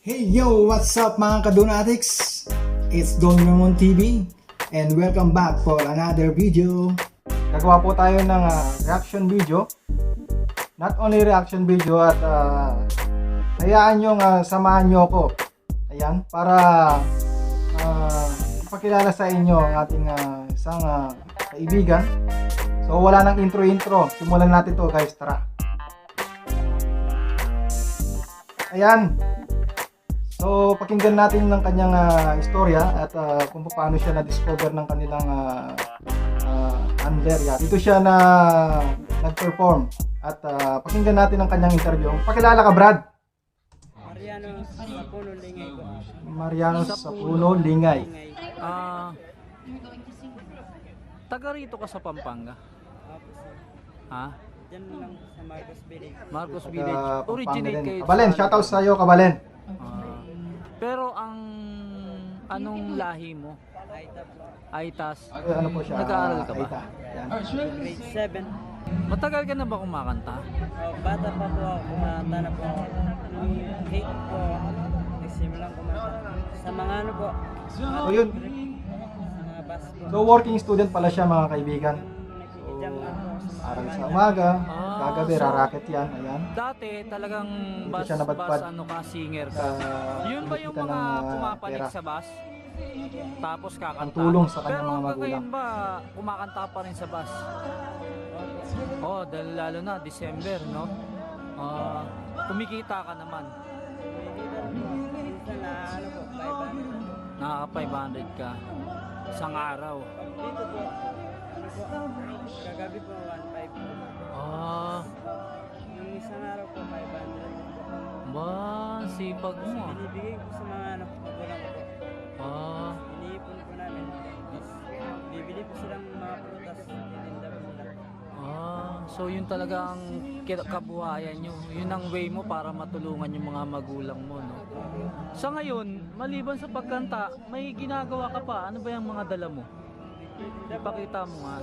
Hey yo! What's up mga Kadunatics? It's Don Ramon TV and welcome back for another video. Gagawa po tayo ng reaction video. Not only reaction video at hayaan nyo samahan nyo ako. Ayan, para ipakilala sa inyo ang ating isang kaibigan. So wala nang intro. Simulan natin to guys, tara. Ayan. So, pakinggan natin ng kanyang istorya at kung paano siya na-discover ng kanilang handler. Dito siya na nag-perform at pakinggan natin ang kanyang interview. Pakilala ka, Brad? Mariano Sapuno Lingay po. Mariano Sapuno Lingay. Taga rito ka sa Pampanga? Opo, sir. Ha? Diyan lang sa Marcos Village. Marcos Taga Village. Pampanga Originate din. kayo. Kabalen, shoutout sa iyo, Kabalen. Pero ang anong lahi mo? Aita po. Aitas. Ano po siya? Nag-aaral ka ba? Aita. Ayan. Grade 7. Matagal ka na ba kumakanta? Bata pa po ako. Kumanta na po ako. Nung 8 po, nagsimulang kumanta. Sa mga ano po. So yun. Sa mga bus po. So working student pala siya mga kaibigan. Nakikijam lang po sa mga Aral sa kanila. umaga, Ah, kagabi, so- raraket yan. Ayan. Dati talagang Dito siya nabadpad. ano ka, singer Sa ka. Yun ba yung kumikita mga ng, pumapanik pera. sa bus? Tapos kakanta? Ang tulong sa kanyang Pero mga hanggang magulang. ngayon ba, kumakanta pa rin sa bus? Oh, dahil lalo na, December, no? Kumikita ka naman. Minsan na ano po, 500. Nakaka 500 ka. Isang araw. Dito po, ano po, kagabi po 1.5 po. Ah, Yung isang araw po 500. ba, sipag mo ah. Binibigay ko sa mga ano, magulang ko po. Ah, Iniipon po namin. Tapos, bibili po silang mga prutas. Tininda po sila. so yun talaga ang kabuhayan nyo. Yun ang way mo para matulungan yung mga magulang mo, no? Sa ngayon, maliban sa pagkanta, may ginagawa ka pa. Ano ba yung mga dala mo? Ipakita mo nga.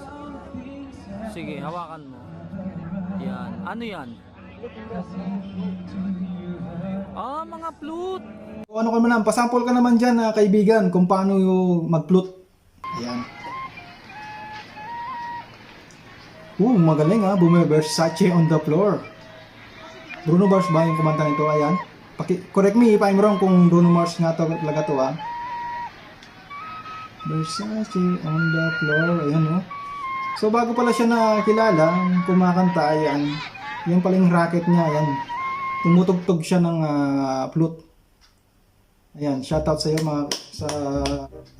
Sige, hawakan mo. Yan. Ano yan? Mga flute. So, ano ka naman, pasample ka naman dyan kaibigan kung paano yung mag-flute. Ayan. Magaling Versace on the floor. Bruno Mars ba yung kumanta nito? Ayan. Correct me if I'm wrong kung Bruno Mars nga to, talaga to Versace on the floor. Ayan So bago pala siya nakilala, kumakanta, ayan. Yan pala yung racket niya, ayan. Tumutugtog siya ng flute. Ayan, shoutout sa iyo mga sa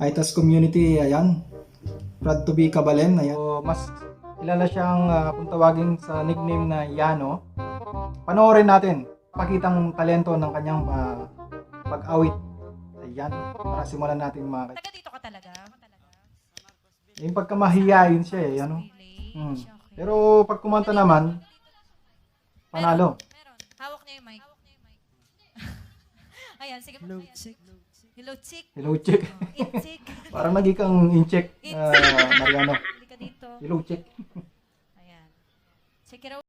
Aitas community, ayan. Proud to be Kabalen, ayan. So, mas kilala siyang kung tawagin sa nickname na Yano. Panoorin natin, pakitang talento ng kanyang pag-awit. Ayan, para simulan natin mga Taga dito ka talaga? yung pagkamahiyain siya ano. Village. Okay. Pero pag kumanta naman, panalo. Meron. Hawak niya yung mic. Ayan, sige po. Hello, chick. Hello, chick. Hello, check. Chick. Parang naging kang in-check, Mariano. Hindi ka dito. Hello, check. Ayan. Check it out.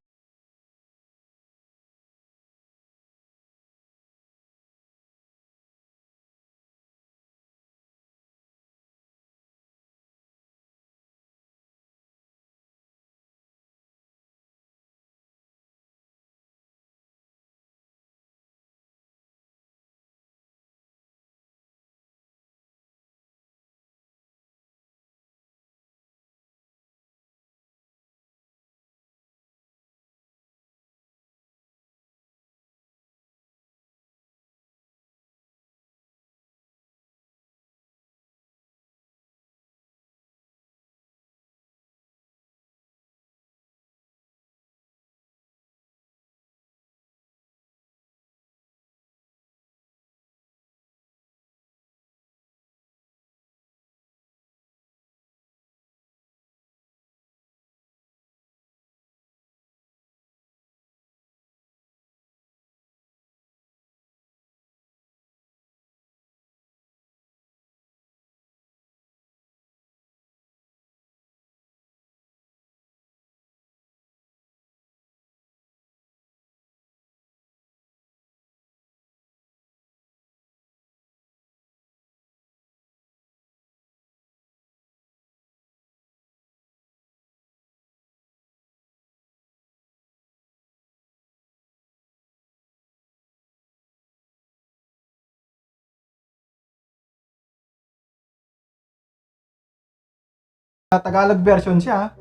Tagalog version siya.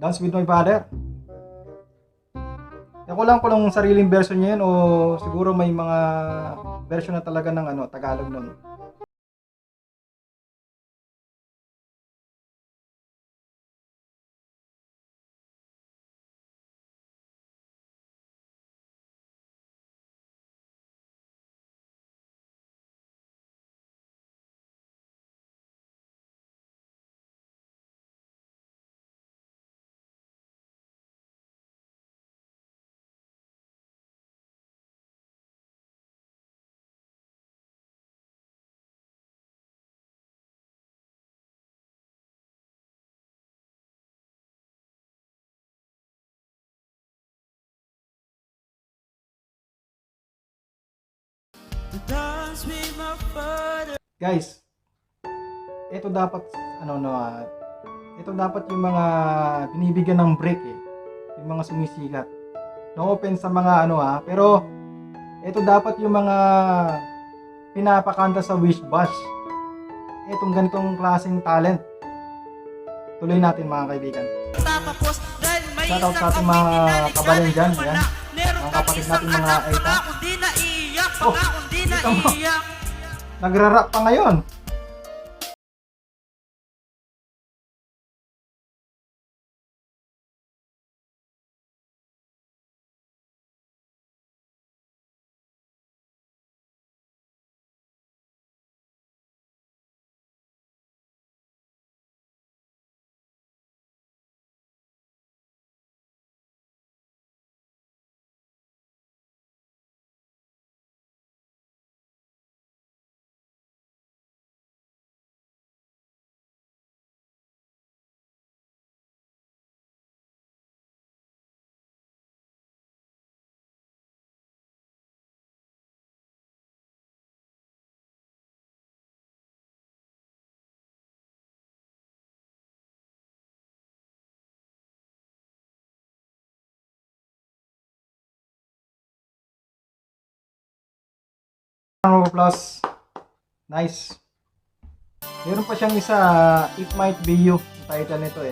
Dance with My Father. Ako lang kung sariling version niya yun o siguro may mga version na talaga ng Tagalog nun. Guys, ito dapat ito dapat yung mga binibigyan ng break yung mga sumisikat. No offense sa mga pero ito dapat yung mga pinapakanta sa Wish Bash. Itong ganitong klaseng talent. Tuloy natin mga kaibigan. Shoutout sa ating mga kabayan dyan. Ayan. Mga kapatid natin mga Aita. Oh, ito mo. Nagra-rap pa ngayon. Plus, nice. Meron pa siyang isa, It Might Be You, yung title nito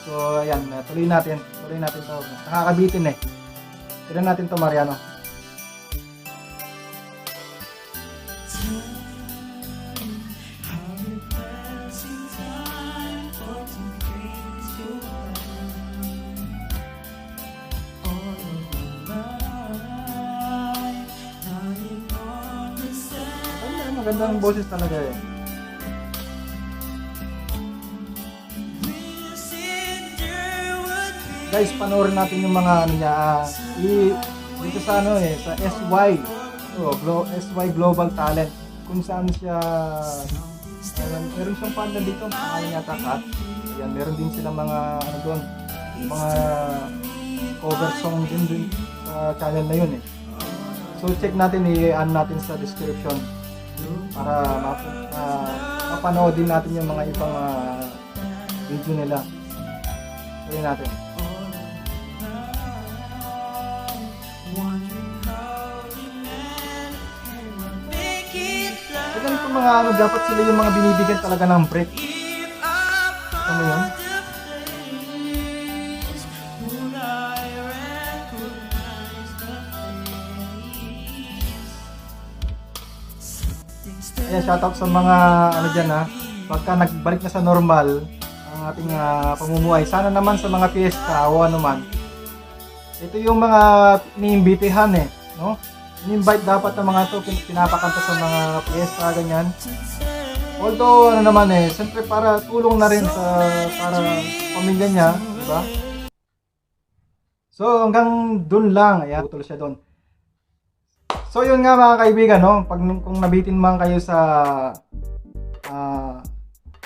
So, ayan, tuloy natin to. Nakakabitin Tuloy natin to, Mariano. Maganda ng boses talaga Guys, panoorin natin yung mga dito sa sa SY. SY Global Talent. Kung saan siya meron siyang panda dito, pangalan yata Kat. Ayan, meron din silang mga doon, mga cover song din sa channel na yun So check natin natin sa description para mapanood din natin yung mga ibang video nila. Tuloy natin. So ganito mga dapat sila yung mga binibigyan talaga ng break. Ano yun? Ayan, shoutout sa mga dyan pagka nagbalik na sa normal ang ating pamumuhay. Sana naman sa mga fiesta o man. Ito yung mga iniimbitihan no? In-invite dapat ng mga to pinapakanta sa mga fiesta ganyan. Although siyempre para tulong na rin para pamilya niya, di ba? So hanggang dun lang, ayan, tutol siya dun. So yun nga mga kaibigan, kung nabitin man kayo sa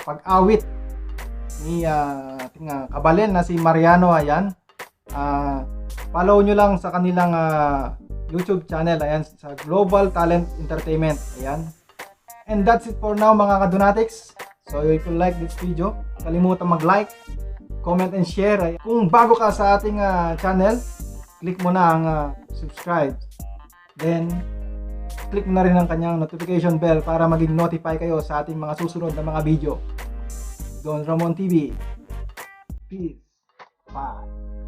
pag-awit ni ating kabalen na si Mariano, ayan. Follow nyo lang sa kanilang YouTube channel, ayan, sa Global Talent Entertainment, ayan. And that's it for now mga kadonatics. So if you like this video, kalimutan mag-like, comment and share. Kung bago ka sa ating channel, click mo na ang subscribe. Then, click na rin ang kanyang notification bell para maging notify kayo sa ating mga susunod na mga video. Don Ramon TV. Peace. Bye.